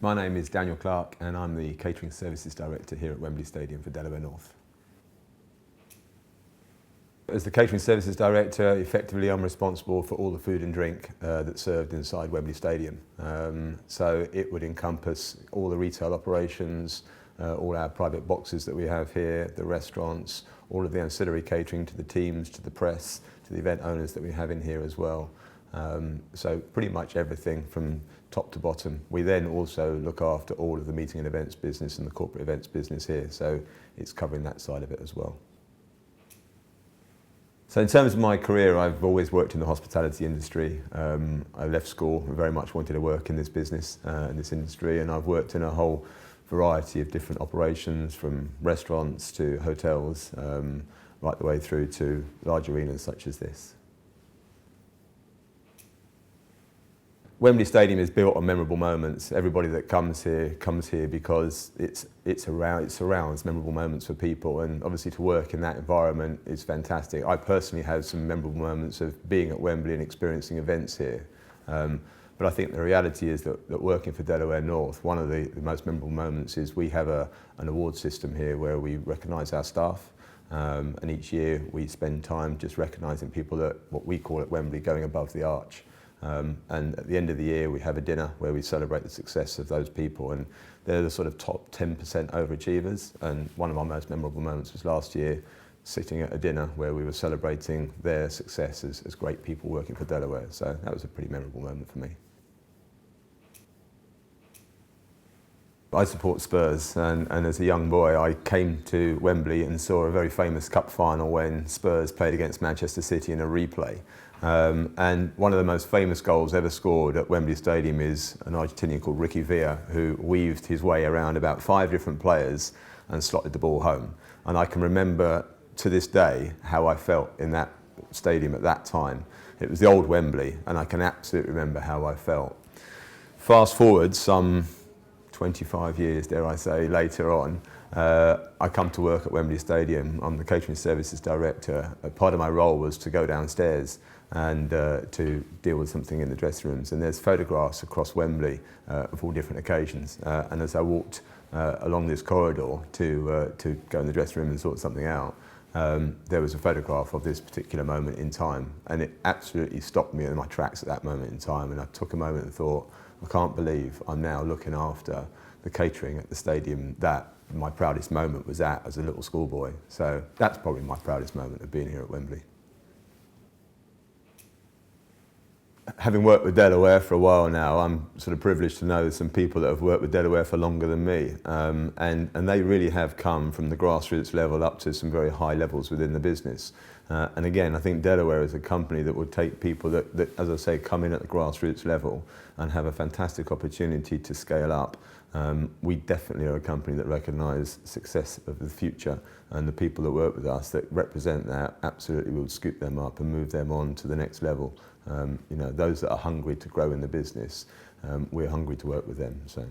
My name is Daniel Clark and I'm the Catering Services Director here at Wembley Stadium for Delaware North. As the Catering Services Director, effectively I'm responsible for all the food and drink that's served inside Wembley Stadium. So it would encompass all the retail operations, all our private boxes that we have here, the restaurants, all of the ancillary catering to the teams, to the press, to the event owners that we have in here as well. So pretty much everything from top to bottom. We then also look after all of the meeting and events business and the corporate events business here, so it's covering that side of it as well. So in terms of my career, I've always worked in the hospitality industry. I left school, very much wanted to work in this business, in this industry, and I've worked in a whole variety of different operations, from restaurants to hotels, right the way through to large arenas such as this. Wembley Stadium is built on memorable moments. Everybody that comes here because it surrounds memorable moments for people, and obviously to work in that environment is fantastic. I personally have some memorable moments of being at Wembley and experiencing events here. But I think the reality is that working for Delaware North, one of the most memorable moments is we have an award system here where we recognise our staff, and each year we spend time just recognising people that, what we call at Wembley, going above the arch. And at the end of the year we have a dinner where we celebrate the success of those people, and they're the sort of top 10% overachievers. And one of our most memorable moments was last year, sitting at a dinner where we were celebrating their success as great people working for Delaware. So that was a pretty memorable moment for me. I support Spurs, and as a young boy I came to Wembley and saw a very famous cup final when Spurs played against Manchester City in a replay. And one of the most famous goals ever scored at Wembley Stadium is an Argentinian called Ricky Villa, who weaved his way around about 5 different players and slotted the ball home. And I can remember to this day how I felt in that stadium at that time. It was the old Wembley, and I can absolutely remember how I felt. Fast forward some 25 years, dare I say, later on, I come to work at Wembley Stadium. I'm the Catering Services Director. Part of my role was to go downstairs and to deal with something in the dressing rooms. And there's photographs across Wembley of all different occasions. And as I walked along this corridor to go in the dressing room and sort something out, there was a photograph of this particular moment in time. And it absolutely stopped me in my tracks at that moment in time. And I took a moment and thought, I can't believe I'm now looking after the catering at the stadium that my proudest moment was at as a little schoolboy. So that's probably my proudest moment of being here at Wembley. Having worked with Delaware for a while now, I'm sort of privileged to know some people that have worked with Delaware for longer than me, and they really have come from the grassroots level up to some very high levels within the business. And again, I think Delaware is a company that would take people that, as I say, come in at the grassroots level and have a fantastic opportunity to scale up. We definitely are a company that recognise success of the future, and the people that work with us that represent that absolutely will scoop them up and move them on to the next level. You know, those that are hungry to grow in the business, we're hungry to work with them. So.